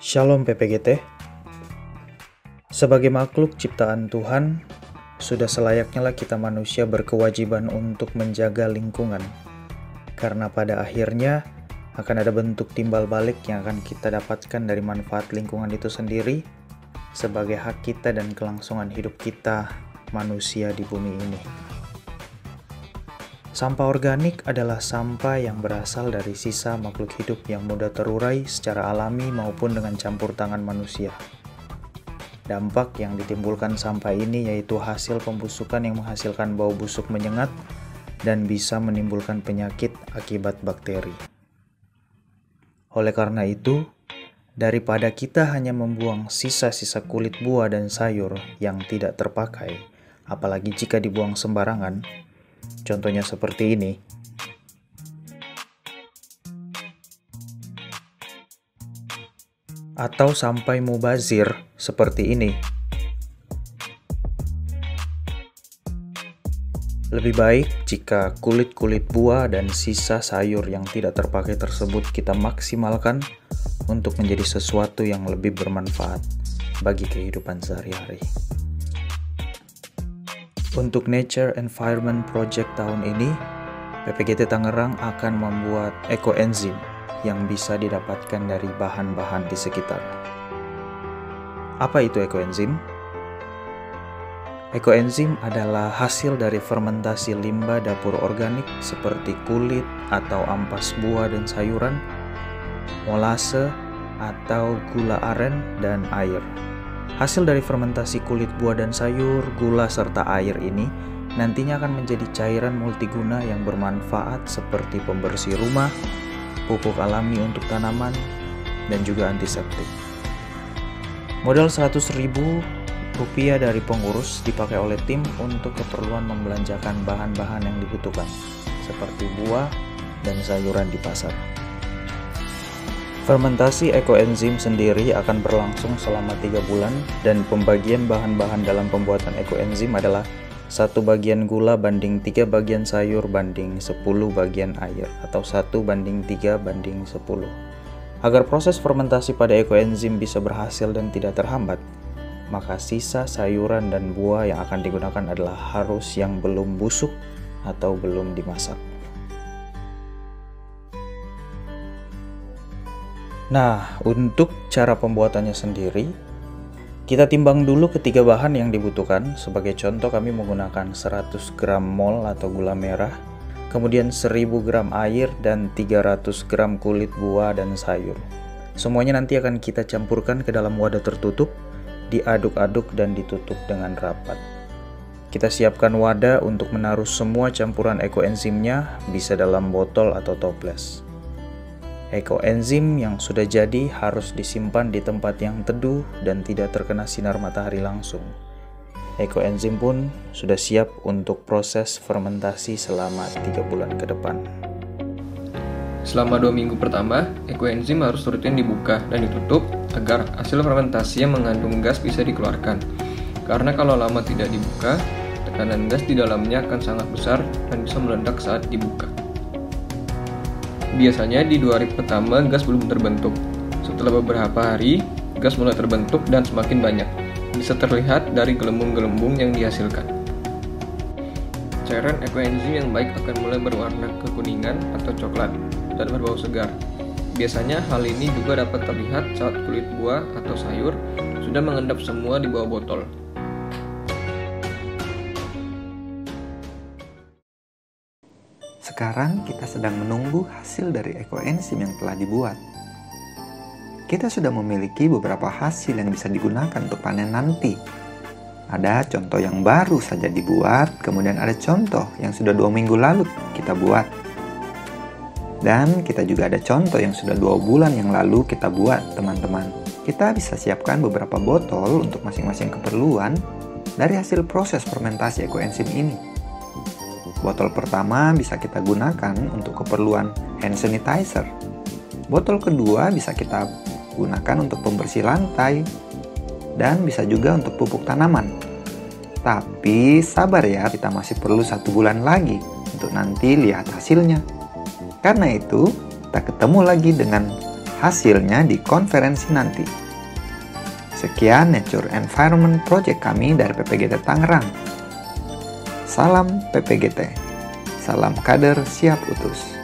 Shalom PPGT. Sebagai makhluk ciptaan Tuhan, sudah selayaknya lah kita manusia berkewajiban untuk menjaga lingkungan. Karena pada akhirnya akan ada bentuk timbal balik yang akan kita dapatkan dari manfaat lingkungan itu sendiri sebagai hak kita dan kelangsungan hidup kita manusia di bumi ini. Sampah organik adalah sampah yang berasal dari sisa makhluk hidup yang mudah terurai secara alami maupun dengan campur tangan manusia. Dampak yang ditimbulkan sampah ini yaitu hasil pembusukan yang menghasilkan bau busuk menyengat dan bisa menimbulkan penyakit akibat bakteri. Oleh karena itu, daripada kita hanya membuang sisa-sisa kulit buah dan sayur yang tidak terpakai, apalagi jika dibuang sembarangan, contohnya seperti ini. Atau sampai mubazir seperti ini. Lebih baik jika kulit-kulit buah dan sisa sayur yang tidak terpakai tersebut kita maksimalkan untuk menjadi sesuatu yang lebih bermanfaat bagi kehidupan sehari-hari. Untuk Nature Environment Project tahun ini, PPGT Tangerang akan membuat ekoenzim yang bisa didapatkan dari bahan-bahan di sekitar. Apa itu ekoenzim? Ekoenzim adalah hasil dari fermentasi limbah dapur organik seperti kulit atau ampas buah dan sayuran, molase atau gula aren, dan air. Hasil dari fermentasi kulit buah dan sayur, gula, serta air ini nantinya akan menjadi cairan multiguna yang bermanfaat seperti pembersih rumah, pupuk alami untuk tanaman, dan juga antiseptik. Modal Rp100.000 dari pengurus dipakai oleh tim untuk keperluan membelanjakan bahan-bahan yang dibutuhkan, seperti buah dan sayuran di pasar. Fermentasi ekoenzim sendiri akan berlangsung selama 3 bulan dan pembagian bahan-bahan dalam pembuatan ekoenzim adalah 1 bagian gula banding 3 bagian sayur banding 10 bagian air atau 1:3:10. Agar proses fermentasi pada ekoenzim bisa berhasil dan tidak terhambat, maka sisa sayuran dan buah yang akan digunakan adalah harus yang belum busuk atau belum dimasak. Nah, untuk cara pembuatannya sendiri, kita timbang dulu ketiga bahan yang dibutuhkan. Sebagai contoh, kami menggunakan 100 gram mol atau gula merah, kemudian 1000 gram air, dan 300 gram kulit buah dan sayur. Semuanya nanti akan kita campurkan ke dalam wadah tertutup, diaduk-aduk dan ditutup dengan rapat. Kita siapkan wadah untuk menaruh semua campuran ekoenzimnya, bisa dalam botol atau toples. Ekoenzim yang sudah jadi harus disimpan di tempat yang teduh dan tidak terkena sinar matahari langsung. Ekoenzim pun sudah siap untuk proses fermentasi selama 3 bulan ke depan. Selama 2 minggu pertama, ekoenzim harus rutin dibuka dan ditutup agar hasil fermentasi yang mengandung gas bisa dikeluarkan. Karena kalau lama tidak dibuka, tekanan gas di dalamnya akan sangat besar dan bisa meledak saat dibuka. Biasanya di 2 hari pertama gas belum terbentuk. Setelah beberapa hari, gas mulai terbentuk dan semakin banyak. Bisa terlihat dari gelembung-gelembung yang dihasilkan. Cairan ekoenzim yang baik akan mulai berwarna kekuningan atau coklat dan berbau segar. Biasanya hal ini juga dapat terlihat saat kulit buah atau sayur sudah mengendap semua di bawah botol. Sekarang kita sedang menunggu hasil dari ekoenzim yang telah dibuat. Kita sudah memiliki beberapa hasil yang bisa digunakan untuk panen nanti. Ada contoh yang baru saja dibuat, kemudian ada contoh yang sudah 2 minggu lalu kita buat. Dan kita juga ada contoh yang sudah 2 bulan yang lalu kita buat, teman-teman. Kita bisa siapkan beberapa botol untuk masing-masing keperluan dari hasil proses fermentasi ekoenzim ini. Botol pertama bisa kita gunakan untuk keperluan hand sanitizer. Botol kedua bisa kita gunakan untuk pembersih lantai. Dan bisa juga untuk pupuk tanaman. Tapi sabar ya, kita masih perlu 1 bulan lagi untuk nanti lihat hasilnya. Karena itu, kita ketemu lagi dengan hasilnya di konferensi nanti. Sekian Nature Environment Project kami dari PPGT Tangerang. Salam PPGT, salam kader siap utus.